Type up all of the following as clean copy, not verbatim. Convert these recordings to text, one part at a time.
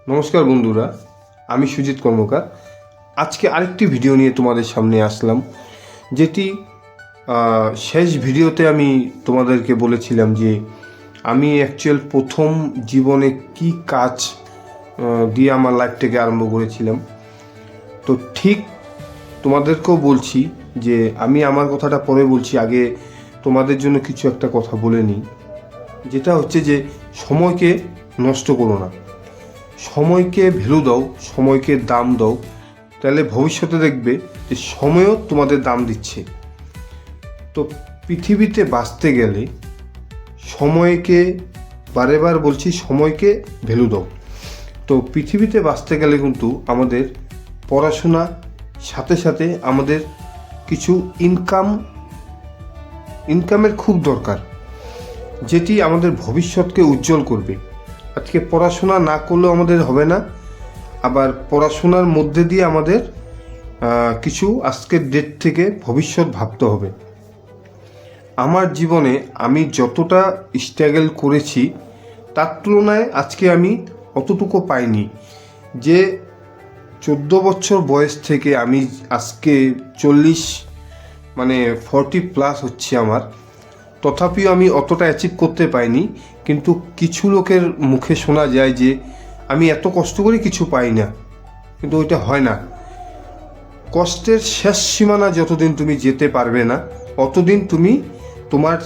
নমস্কার বন্ধুরা, আমি সুজিত কর্মকার। আজকে আরেকটি ভিডিও নিয়ে তোমাদের সামনে আসলাম, যেটি শেষ ভিডিওতে আমি তোমাদেরকে বলেছিলাম যে আমি অ্যাকচুয়াল প্রথম জীবনে কি কাজ দিয়ে আমার লাইফটাকে আরম্ভ করেছিলাম। তো ঠিক তোমাদেরকেও বলছি যে আমি আমার কথাটা পরে বলছি, আগে তোমাদের জন্য কিছু একটা কথা বলে নিই, যেটা হচ্ছে যে সময়কে নষ্ট করো না, সময়কে ভ্যালু দাও, সময়কে দাম দাও, তাহলে ভবিষ্যতে দেখবে যে সময়ও তোমাদের দাম দিচ্ছে। তো পৃথিবীতে বাঁচতে গেলে সময়কে, বারে বার বলছি, সময়কে ভ্যালু দাও। তো পৃথিবীতে বাঁচতে গেলে কিন্তু আমাদের পড়াশোনা সাথে সাথে আমাদের কিছু ইনকামের খুব দরকার, যেটি আমাদের ভবিষ্যৎকে উজ্জ্বল করবে। আজকে পড়াশোনা না করলেও আমাদের হবে না, আবার পড়াশোনার মধ্যে দিয়ে আমাদের কিছু আজকের ডেট থেকে ভবিষ্যৎ ভাবতে হবে। আমার জীবনে আমি যতটা স্ট্রাগল করেছি তার তুলনায় আজকে আমি অতটুকু পাইনি। যে 14 বছর বয়স থেকে আমি আজকে 40 প্লাস হচ্ছে আমার, তথাপিও আমি অতটা অ্যাচিভ করতে পাইনি। কিন্তু কিছু লোকের মুখে শোনা যায় যে আমি এত কষ্ট করে কিছু পাই না, কিন্তু ওইটা হয় না। কষ্টের শেষ সীমানা যতদিন তুমি যেতে পারবে না, অতদিন তুমি তোমার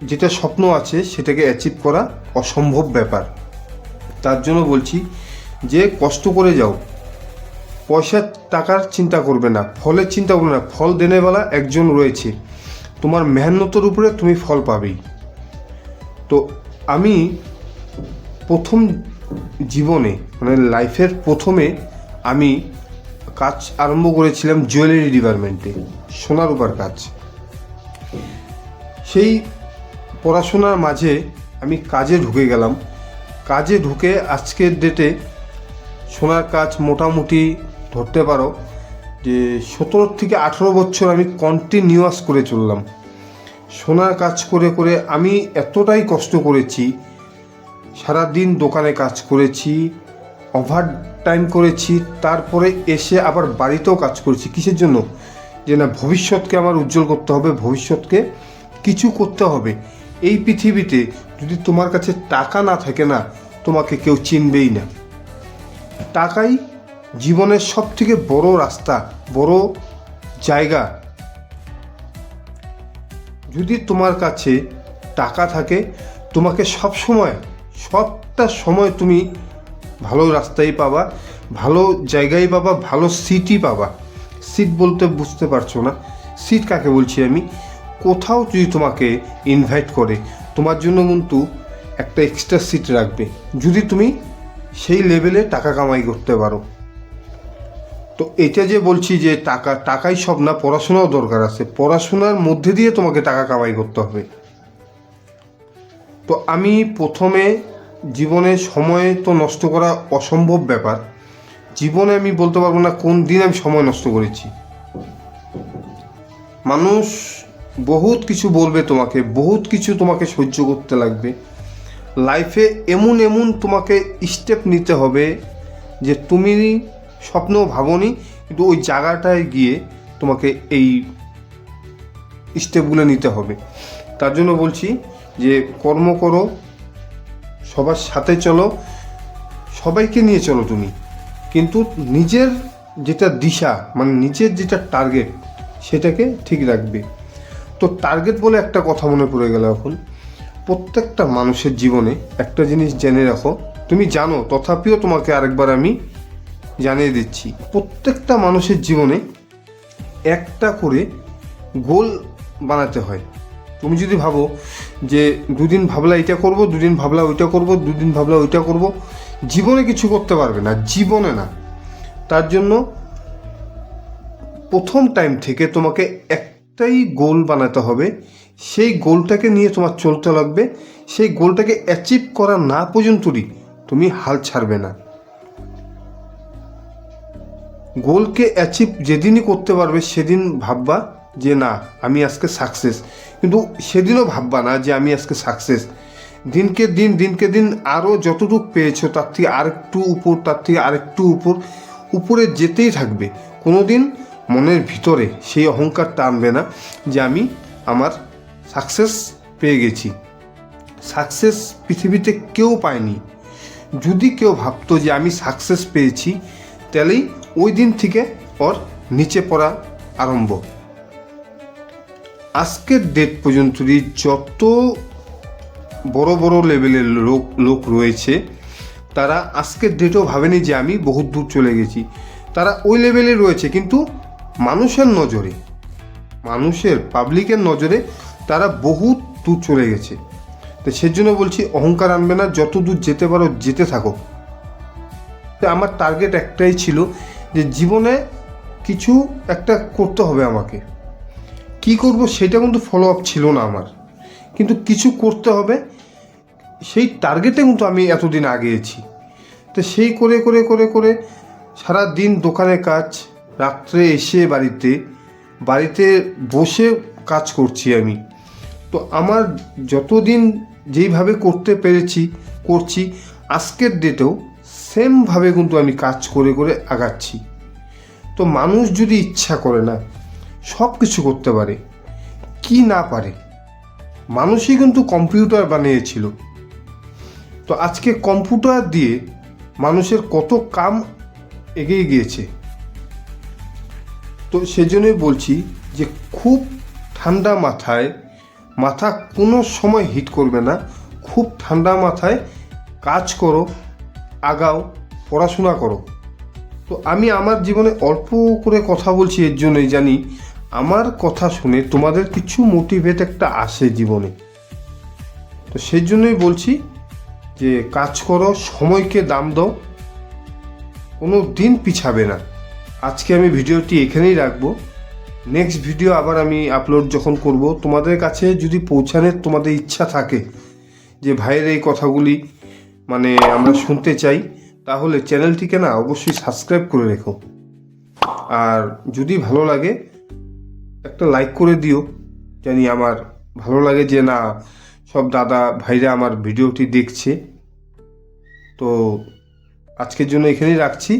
যেটা স্বপ্ন আছে সেটাকে অ্যাচিভ করা অসম্ভব ব্যাপার। তার জন্য বলছি যে কষ্ট করে যাও, পয়সা টাকার চিন্তা করবে না, ফলের চিন্তা করবে না। ফল দেনেওয়ালা একজন রয়েছে, তোমার মেহনতের উপরে তুমি ফল পাবেই। তো আমি প্রথম জীবনে লাইফের প্রথমে আমি কাজ আরম্ভ করেছিলাম জুয়েলারি ডিপার্টমেন্টে, সোনার উপর কাজ। সেই পড়াশোনার মাঝে আমি কাজে ঢুকে গেলাম। কাজে ঢুকে আজকের ডেটে সোনার কাজ মোটামুটি ধরতে পারো যে 17 থেকে 18 বছর আমি কন্টিনিউয়াস করে চললাম। সোনার কাজ করে করে আমি এতটাই কষ্ট করেছি, সারাদিন দোকানে কাজ করেছি, ওভার টাইম করেছি, তারপরে এসে আবার বাড়িতেও কাজ করেছি। কিসের জন্য? যে না, ভবিষ্যৎকে আমার উজ্জ্বল করতে হবে, ভবিষ্যৎকে কিছু করতে হবে। এই পৃথিবীতে যদি তোমার কাছে টাকা না থাকে না, তোমাকে কেউ চিনবেই না। টাকাই জীবনের সব থেকে বড় রাস্তা, বড় জায়গা। যদি তোমার কাছে টাকা থাকে, তোমাকে সবটা সময় তুমি ভালো রাস্তায় পাবা, ভালো জায়গায় পাবা, ভালো সিটই পাবা। সিট বলতে বুঝতে পারছো না? সিট কাকে বলছি আমি? কোথাও যদি তোমাকে ইনভাইট করে, তোমার জন্য কিন্তু একটা এক্সট্রা সিট রাখবে, যদি তুমি সেই লেভেলে টাকা কামাই করতে পারো। তো এটা যে বলছি যে টাকাই সব না, পড়াশোনাও দরকার আছে। পড়াশোনার মধ্যে দিয়ে তোমাকে টাকা কামাই করতে হবে। তো আমি প্রথমে জীবনে সময় তো নষ্ট করা অসম্ভব ব্যাপার। জীবনে আমি বলতে পারবো না কোন দিন আমি সময় নষ্ট করেছি। মানুষ বহুত কিছু বলবে তোমাকে, বহুত কিছু তোমাকে সহ্য করতে লাগবে। লাইফে এমন তোমাকে স্টেপ নিতে হবে যে তুমি স্বপ্ন ভাবোনি, কিন্তু ওই জায়গাটায় গিয়ে তোমাকে এই স্টেপগুলো নিতে হবে। তার জন্য বলছি যে কর্ম করো, সবার সাথে চলো, সবাইকে নিয়ে চলো তুমি, কিন্তু নিজের যেটা দিশা, নিজের যেটা টার্গেট, সেটাকে ঠিক রাখবে। তো টার্গেট বলে একটা কথা মনে পড়ে গেল এখন। প্রত্যেকটা মানুষের জীবনে একটা জিনিস জেনে রাখো, তুমি জানো তথাপিও তোমাকে আরেকবার আমি জানিয়ে দিচ্ছি। প্রত্যেকটা মানুষের জীবনে একটা করে গোল বানাতে হয়। তুমি যদি ভাবো যে দুদিন ভাবলা এটা করব, দুদিন ভাবলা ওইটা করব, দুদিন ভাবলা ওইটা করব, জীবনে কিছু করতে পারবে না, জীবনে না। তার জন্য প্রথম টাইম থেকে তোমাকে একটাই গোল বানাতে হবে। সেই গোলটাকে নিয়ে তোমার চলতে লাগবে। সেই গোলটাকে অ্যাচিভ করা না পর্যন্তই তুমি হাল ছাড়বে না। গোলকে অ্যাচিভ যেদিনই করতে পারবে, সেদিন ভাববা যে না, আমি আজকে সাকসেস। কিন্তু সেদিনও ভাববা না যে আমি আজকে সাকসেস। দিনকে দিন আরও যতটুকু পেয়েছো তার থেকে আরেকটু উপর, তার থেকে আরেকটু উপরে যেতেই থাকবে। কোনো দিন মনের ভিতরে সেই অহংকারটা আনবে না যে আমি আমার সাকসেস পেয়ে গেছি। সাকসেস পৃথিবীতে কেউ পায়নি। যদি কেউ ভাবতো যে আমি সাকসেস পেয়েছি, তাহলেই ওই দিন থেকে ওর নিচে পড়া আরম্ভ। আজকের ডেট পর্যন্ত যত বড় বড় লেভেলের লোক রয়েছে, তারা আজকের ডেটও ভাবেনি যে আমি বহুত দূর চলে গেছি। তারা ওই লেভেলে রয়েছে, কিন্তু মানুষের পাবলিকের নজরে তারা বহুত দূর চলে গেছে। তো সেজন্য বলছি, অহংকার আনবে না, যত দূর যেতে পারো যেতে থাকো। তো আমার টার্গেট একটাই ছিল যে জীবনে কিছু একটা করতে হবে আমাকে। কি করব সেটা কিন্তু ফলো আপ ছিল না আমার, কিন্তু কিছু করতে হবে, সেই টার্গেটে কিন্তু আমি এতদিন আগিয়েছি। তো সেই করে সারা দিন দোকানে কাজ, রাত্রে এসে বাড়িতে বসে কাজ করছি আমি। তো আমার যতদিন যেইভাবে করতে পেরেছি করছি, আজকের ডেটেও সেমভাবে কিন্তু আমি কাজ করে আগাচ্ছি। তো মানুষ যদি ইচ্ছা করে না, সব কিছু করতে পারে। কি না পারে? মানুষই কিন্তু কম্পিউটার বানিয়েছিল। তো আজকে কম্পিউটার দিয়ে মানুষের কত কাম এগিয়ে গিয়েছে। তো সেজন্যই বলছি যে খুব ঠান্ডা মাথা কোনো সময় হিট করবে না। খুব ঠান্ডা মাথায় কাজ করো, আগাও, পড়াশোনা করো। তো আমি আমার জীবনে অল্প করে কথা বলছি, এর জন্যই জানি আমার কথা শুনে তোমাদের কিছু মোটিভেট একটা আসে জীবনে। তো সেই জন্যই বলছি যে কাজ করো, সময়কে দাম দাও, কোনো দিন পিছাবে না। আজকে আমি ভিডিওটি এখানেই রাখবো। নেক্সট ভিডিও আবার আমি আপলোড যখন করব, তোমাদের কাছে যদি পৌঁছানোর তোমাদের ইচ্ছা থাকে যে ভাইয়ের এই কথাগুলি মানে আমরা শুনতে চাই, তাহলে চ্যানেলটিকে না অবশ্যই সাবস্ক্রাইব করে রেখো। আর যদি ভালো লাগে একটা লাইক করে দিও, জানি আমার ভালো লাগে যে না সব দাদা ভাইরা আমার ভিডিওটি দেখছে। তো আজকের জন্য এখানেই রাখছি।